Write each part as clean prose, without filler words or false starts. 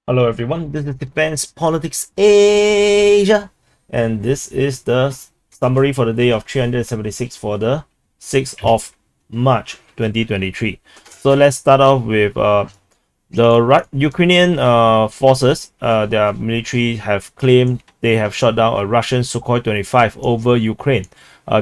Hello everyone, this is Defense Politics Asia, and this is the summary for the day of 376 for the 6th of March 2023. So let's start off with the Ukrainian forces. Their military have claimed they have shot down a Russian Sukhoi 25 over Ukraine.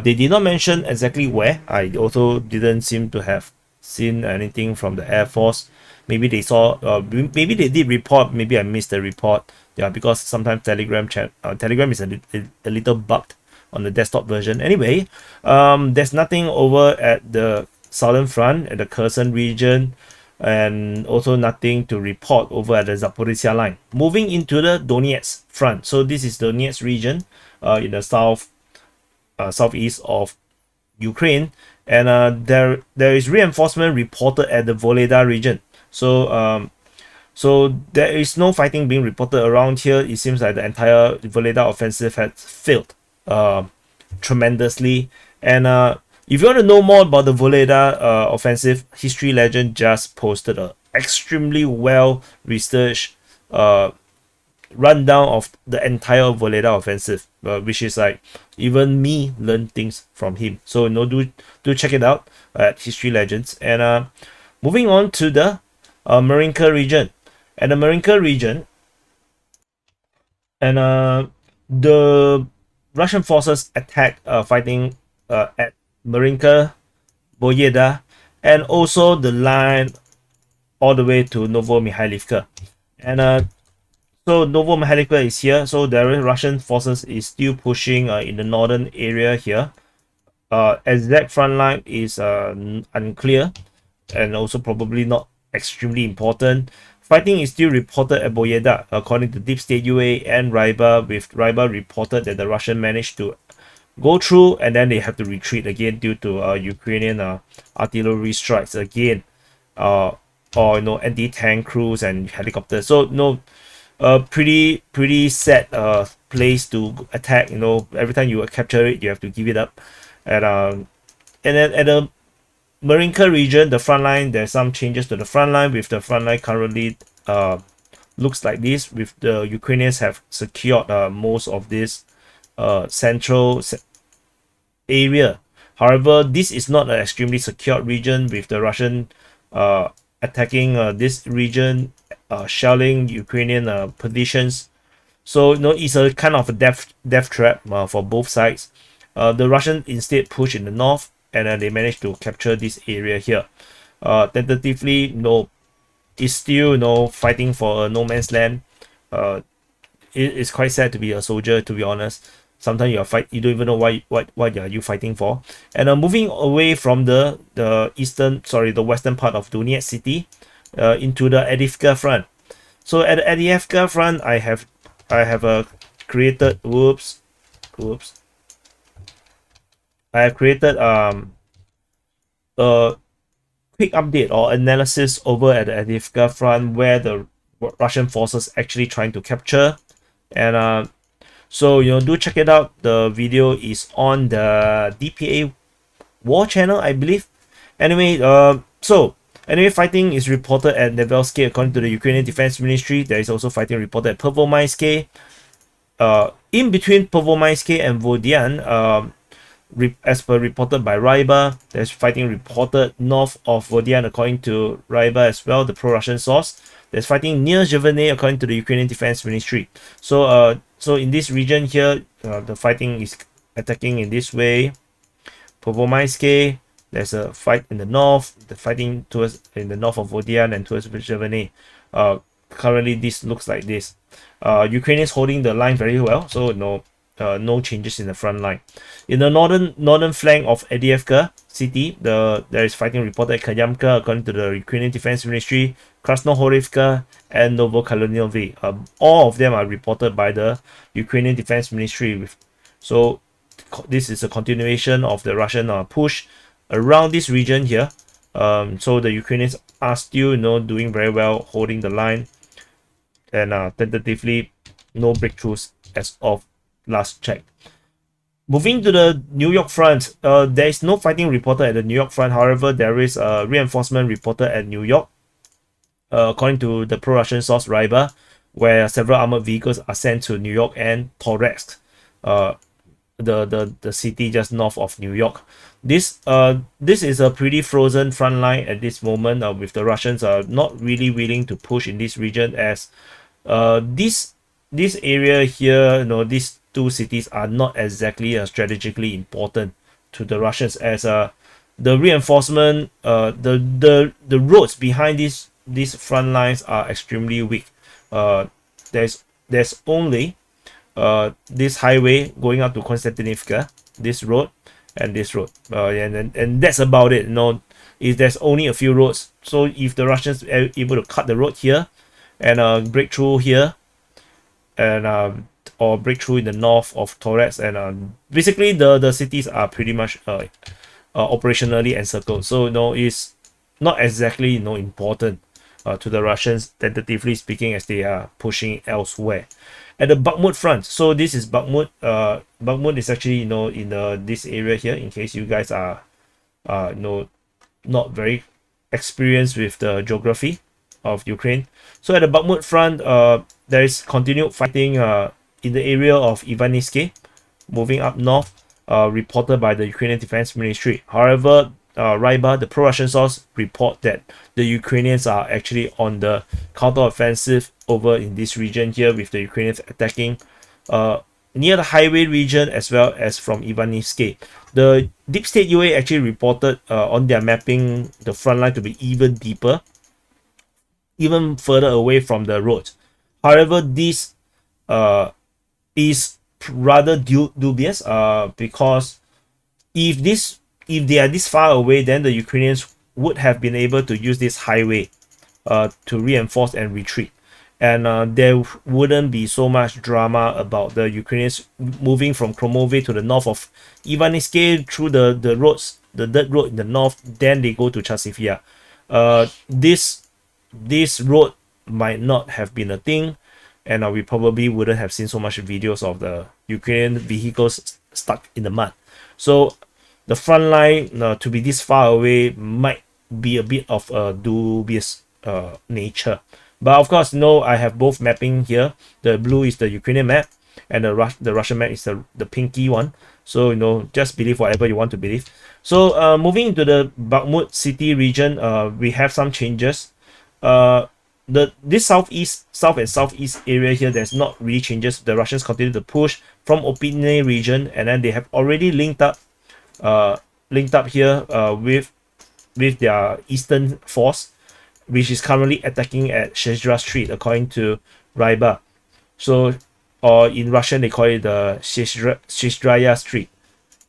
They did not mention exactly where. I also didn't seem to have seen anything from the Air Force. Maybe they saw, maybe they did report, maybe I missed the report. Yeah, because sometimes Telegram is a little bugged on the desktop version. Anyway, there's nothing over at the southern front, at the Kherson region, and also nothing to report over at the Zaporizhia line. Moving into the Donetsk Front. So this is the Donetsk region in the southeast of Ukraine, and there is reinforcement reported at the Voleda region. So there is no fighting being reported around here. It seems like the entire Voleda offensive has failed tremendously. And if you want to know more about the Voleda offensive, History Legend just posted a extremely well researched rundown of the entire Voleda offensive, which is like even me learn things from him. So do check it out at History Legends. And moving on to the Marinka region. And the Marinka region, and the Russian forces attacked fighting at Marinka, Boyeda, and also the line all the way to Novomihailivka. And so Novomihailivka is here. So the Russian forces is still pushing in the northern area here. Exact front line is unclear, and also probably not extremely important. Fighting is still reported at Boyeda, according to Deep State UA and Ryba, with Ryba reported that the Russian managed to go through and then they have to retreat again due to Ukrainian artillery strikes again, or anti-tank crews and helicopters. So pretty sad place to attack. Every time you capture it, you have to give it up. And then at the Marinka region, the front line, there's some changes to the front line, with the front line currently looks like this, with the Ukrainians have secured most of this central area. However, this is not an extremely secured region, with the Russian attacking this region, shelling Ukrainian positions. So it's a kind of a death trap for both sides. The Russian instead push in the north, and they managed to capture this area here. Tentatively, it's still fighting for a no man's land. It is quite sad to be a soldier, to be honest. Sometimes you don't even know what are you fighting for. And moving away from the western part of Donetsk city, into the Avdiivka Front. So at the Avdiivka Front, I have created I have created a quick update or analysis over at the Avdiivka Front, where the Russian forces actually trying to capture. And so do check it out. The video is on the DPA War channel, I believe. Anyway, fighting is reported at Nevelsky, according to the Ukrainian Defense Ministry. There is also fighting reported at Pervomaisky. In between Pervomaisky and Vodian, as per reported by Ryba, there's fighting reported north of Vodian, according to Ryba as well, the pro-Russian source. There's fighting near Zhevene, according to the Ukrainian Defense Ministry. So in this region here, the fighting is attacking in this way. Pervomaisky, there's a fight in the north, the fighting towards in the north of Vodian and towards Zhevene. Currently, this looks like this. Ukrainians holding the line very well, so no changes in the front line. In the northern flank of Avdiivka city, there is fighting reported at Kayamka, according to the Ukrainian Defense Ministry, Krasnohorivka, and Novokaloniovi. All of them are reported by the Ukrainian Defense Ministry. So this is a continuation of the Russian push around this region here. So the Ukrainians are still doing very well, holding the line, and tentatively no breakthroughs as of last check. Moving to the New York front, there is no fighting reported at the New York front. However, there is a reinforcement reported at New York, according to the pro-Russian source Ryba. where several armored vehicles are sent to New York and Donetsk, the city just north of New York. This is a pretty frozen front line at this moment, with the Russians not really willing to push in this region, as this area here, these two cities are not exactly strategically important to the Russians, as the reinforcement, the roads behind these front lines are extremely weak. There's only this highway going up to Konstantinivka, this road, and this road, and that's about it. If there's only a few roads, so if the Russians are able to cut the road here and break through here, and or break through in the north of Torres, and basically the cities are pretty much operationally encircled. So it's not exactly important to the Russians, tentatively speaking, as they are pushing elsewhere. At the Bakhmut front, so this is Bakhmut. Bakhmut is actually in this area here, in case you guys are not very experienced with the geography of Ukraine. So at the Bakhmut front, there is continued fighting in the area of Ivaniske, moving up north, reported by the Ukrainian Defense Ministry. However, Ryba, the pro-Russian source, report that the Ukrainians are actually on the counter-offensive over in this region here, with the Ukrainians attacking near the highway region as well as from Ivaniske. The Deep State UA actually reported on their mapping the front line to be even deeper, even further away from the road. However, this is rather dubious, because if they are this far away, then the Ukrainians would have been able to use this highway to reinforce and retreat, and there wouldn't be so much drama about the Ukrainians moving from Kromove to the north of Ivaniske through the roads, the dirt road in the north. Then they go to Chasivia. This road might not have been a thing, and we probably wouldn't have seen so much videos of the Ukrainian vehicles stuck in the mud. So the front line to be this far away might be a bit of a dubious nature. But of course, I have both mapping here. The blue is the Ukrainian map, and the Russian map is the pinky one. So just believe whatever you want to believe. So moving into the Bakhmut city region, we have some changes. This south and southeast area here, there's not really changes. The Russians continue to push from Opitne region, and then they have already linked up here with their eastern force, which is currently attacking at Shezhdra Street, according to Ryba. So, or in Russian they call it the Shezdraya Street.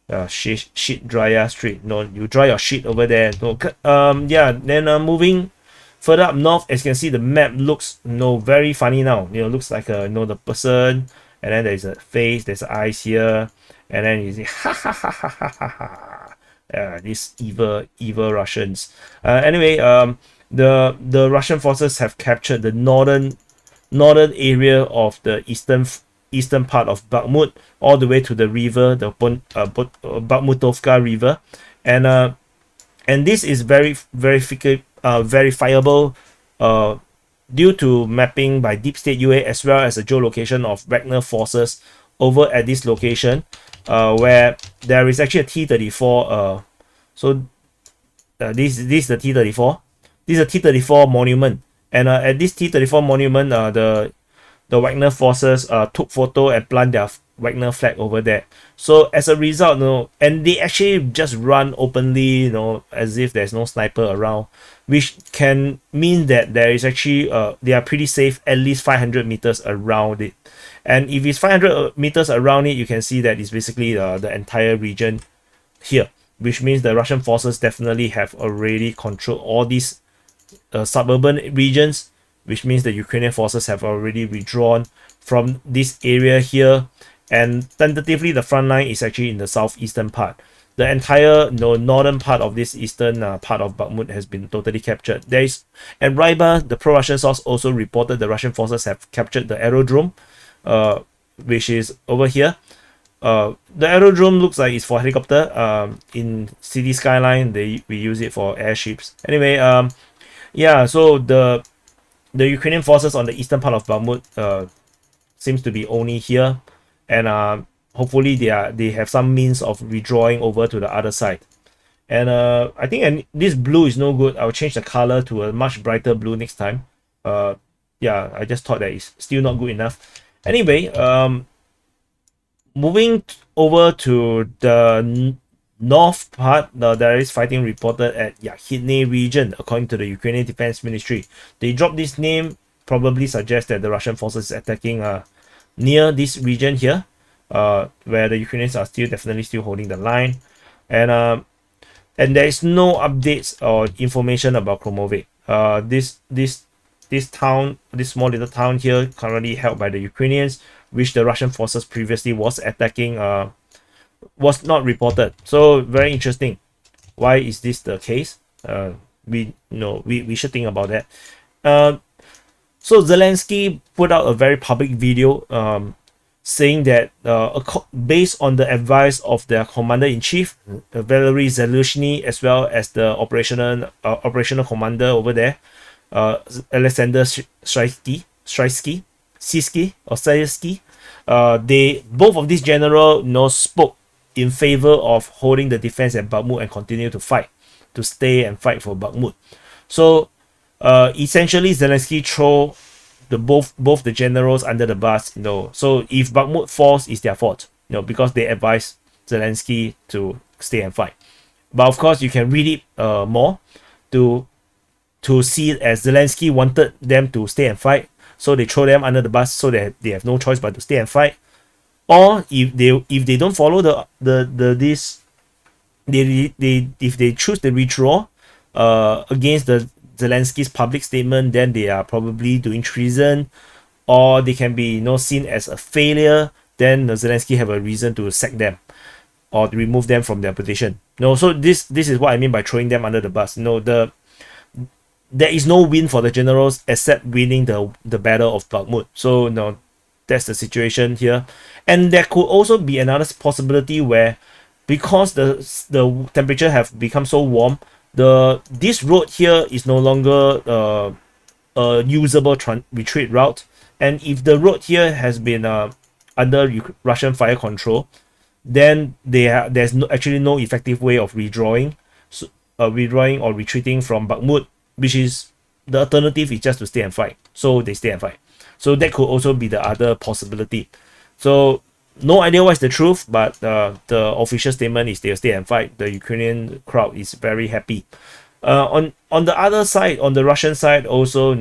Shizdraya Street. You dry your shit over there. Then moving further up north, as you can see, the map looks very funny now. Looks like the person, and then there's a face, there's eyes here, and then you see ha ha ha ha ha ha ha. These evil Russians. Anyway, the Russian forces have captured the northern area of the eastern part of Bakhmut, all the way to the river, the Bakhmutovka River, and this is very verifiable due to mapping by Deep State UA, as well as the geolocation of Wagner forces over at this location, where there is actually a T-34. This is the T-34. This is a T-34 monument, and at this T-34 monument, the Wagner forces took photo and planted their Wagner flag over there. So as a result, and they actually just run openly, as if there's no sniper around, which can mean that there is actually they are pretty safe at least 500 meters around it. And if it's 500 meters around it, you can see that it's basically the entire region here, which means the Russian forces definitely have already controlled all these suburban regions, which means the Ukrainian forces have already withdrawn from this area here, and tentatively the front line is actually in the southeastern part. The entire northern part of this eastern part of Bakhmut has been totally captured. And Ryba, the pro-Russian source, also reported the Russian forces have captured the aerodrome, which is over here. The aerodrome looks like it's for helicopter. In city skyline, we use it for airships. Anyway, so the Ukrainian forces on the eastern part of Bakhmut seems to be only here, and hopefully they have some means of withdrawing over to the other side. And I think this blue is no good. I'll change the color to a much brighter blue next time. Yeah, I just thought that it's still not good enough. Anyway, moving over to the north part, there is fighting reported at Yakhidne region, according to the Ukrainian Defense Ministry. They dropped this name, probably suggests that the Russian forces is attacking near this region here, where the Ukrainians are definitely still holding the line, and there is no updates or information about Kromovik. This town, this small little town here, currently held by the Ukrainians, which the Russian forces previously was attacking, was not reported. So very interesting. Why is this the case? We should think about that. So Zelensky put out a very public video saying that based on the advice of their commander-in-chief, Valery Zelensky, as well as the operational commander over there, Alexander Shyrsky, they both of these generals spoke in favor of holding the defense at Bakhmut and continue to fight, to stay and fight for Bakhmut. So essentially Zelensky throw both the generals under the bus. So if Bakhmut falls, it's their fault, because they advised Zelensky to stay and fight. But of course you can read it more to see it as Zelensky wanted them to stay and fight, so they throw them under the bus so that they have no choice but to stay and fight. Or if they don't follow if they choose to withdraw against the Zelensky's public statement, then they are probably doing treason, or they can be seen as a failure. Then Zelensky have a reason to sack them or to remove them from their position. So this is what I mean by throwing them under the bus. There is no win for the generals except winning the battle of Bakhmut. So that's the situation here. And there could also be another possibility where, because the temperature have become so warm, this road here is no longer a usable retreat route. And if the road here has been under Russian fire control, then there's actually no effective way of withdrawing or retreating from Bakhmut, which is the alternative is just to stay and fight. So they stay and fight. So that could also be the other possibility. So no idea what's the truth, but the official statement is they'll stay and fight. The Ukrainian crowd is very happy. On the other side, on the Russian side, also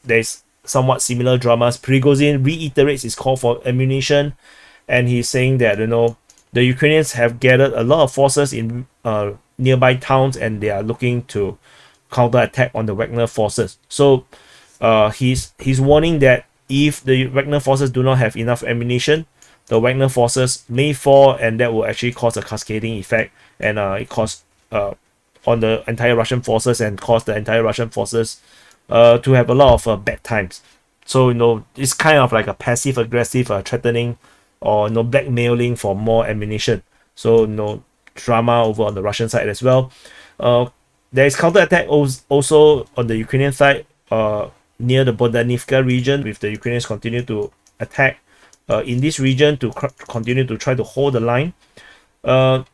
there's somewhat similar dramas. Prigozhin reiterates his call for ammunition, and he's saying that the Ukrainians have gathered a lot of forces in nearby towns, and they are looking to counterattack on the Wagner forces. So he's warning that if the Wagner forces do not have enough ammunition, the Wagner forces may fall, and that will actually cause a cascading effect, and it cause on the entire Russian forces, and cause the entire Russian forces to have a lot of bad times. So it's kind of like a passive aggressive threatening or blackmailing for more ammunition. So drama over on the Russian side as well. There is counterattack also on the Ukrainian side near the Donetsk region, with the Ukrainians continue to attack in this region to continue to try to hold the line. And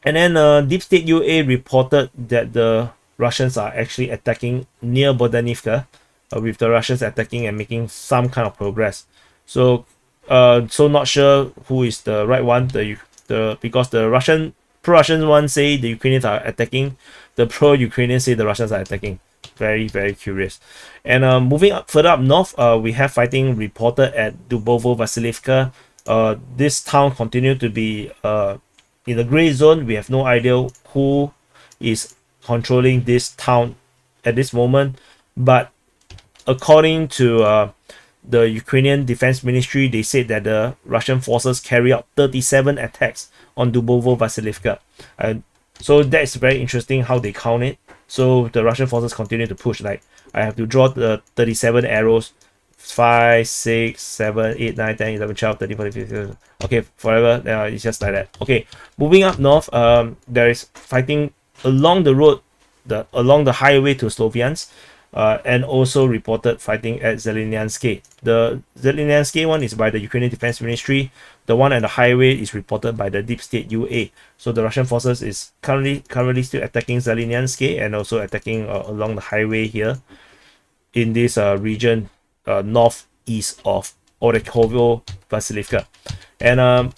then Deep State UA reported that the Russians are actually attacking near Donetsk, with the Russians attacking and making some kind of progress. So not sure who is the right one. Because the pro-Russian one say the Ukrainians are attacking, the pro-Ukrainians say the Russians are attacking. Very, very curious. And moving further up north, we have fighting reported at Dubovo-Vasilievka. This town continued to be in the gray zone. We have no idea who is controlling this town at this moment, but according to the Ukrainian Defense Ministry, they said that the Russian forces carry out 37 attacks on Dubovo-Vasilievka. So that's very interesting how they count it. So the Russian forces continue to push. Like, I have to draw the 37 arrows, 5, 6, 7, 8, 9, 10, 11, 12, 13, 14, 15. Okay, forever. It's just like that. Okay, moving up north, there is fighting along the road, along the highway to Sloviansk. and also reported fighting at Zeleniansky. The Zeleniansky one is by the Ukrainian Defense Ministry. The one at the highway is reported by the Deep State UA. So the Russian forces is currently still attacking Zeleniansky and also attacking along the highway here in this region northeast of Orekhovo Vasilivka. And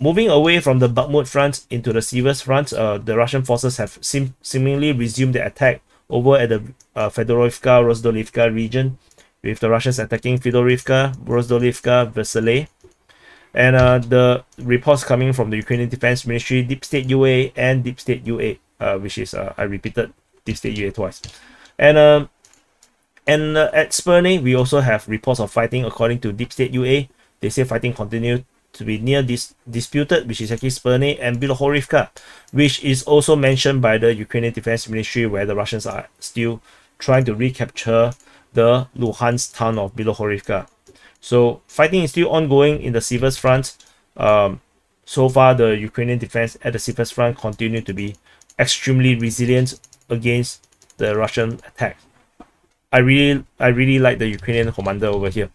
moving away from the Bakhmut Front into the Siversk Front, the Russian forces have seemingly resumed the attack over at the Fedorovka-Rozdolivka region, with the Russians attacking Fedorovka, Rozdolivka, Vasily. And the reports coming from the Ukrainian Defense Ministry, Deep State UA, and Deep State UA, which is, I repeated Deep State UA twice. And at Spurny, we also have reports of fighting according to Deep State UA. They say fighting continued to be near this disputed, which is actually Spurny and Bilohorivka, which is also mentioned by the Ukrainian Defense Ministry, where the Russians are still trying to recapture the Luhansk town of Bilohorivka. So fighting is still ongoing in the Siversk Front. So far, the Ukrainian defense at the Siversk Front continue to be extremely resilient against the Russian attack. I really like the Ukrainian commander over here.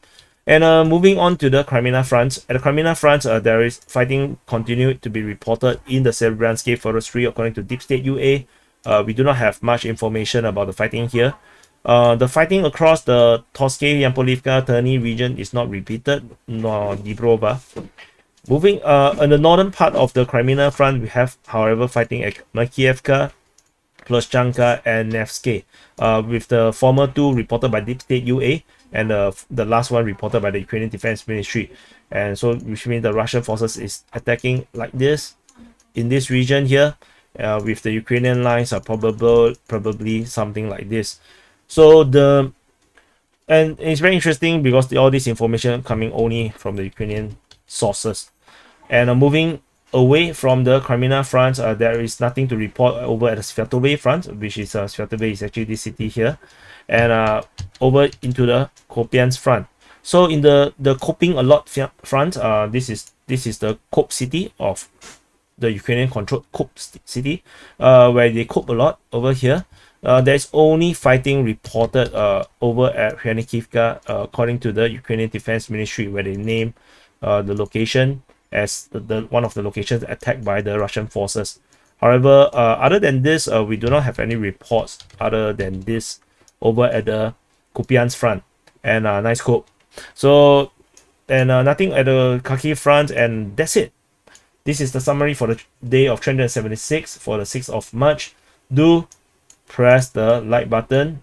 And moving on to the Kreminna Front. At the Kreminna Front, there is fighting continued to be reported in the Serbyansky Forestry according to Deep State UA. We do not have much information about the fighting here. The fighting across the Torsky, Yampolivka, Terny region is not repeated, nor Dibrova. Moving on the northern part of the Kreminna Front, we have, however, fighting at Makievka, Ploshchanka, and Nevsky, with the former two reported by Deep State UA, and the last one reported by the Ukrainian Defense Ministry. And so, which means the Russian forces is attacking like this in this region here, with the Ukrainian lines are probably something like this. So and it's very interesting because all this information coming only from the Ukrainian sources. And moving away from the Kreminna Front, there is nothing to report over at the Sviatove Front, which is Sviatove is actually this city here, and over into the Kupyansk Front. So in the Koping a lot front, this is the Kop city of the Ukrainian controlled Kop city, where they cope a lot over here. There's only fighting reported over at Hryanikiivka, according to the Ukrainian Defense Ministry, where they name the location as the one of the locations attacked by the Russian forces. However, other than this, we do not have any reports other than this over at the Kupyansk Front. And nice quote. So, and nothing at the Kharkiv Front, and that's it. This is the summary for the day of 376 for the 6th of March. Do press the like button,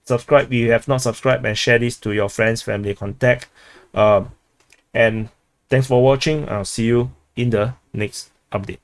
subscribe if you have not subscribed, and share this to your friends, family, contact. And thanks for watching. I'll see you in the next update.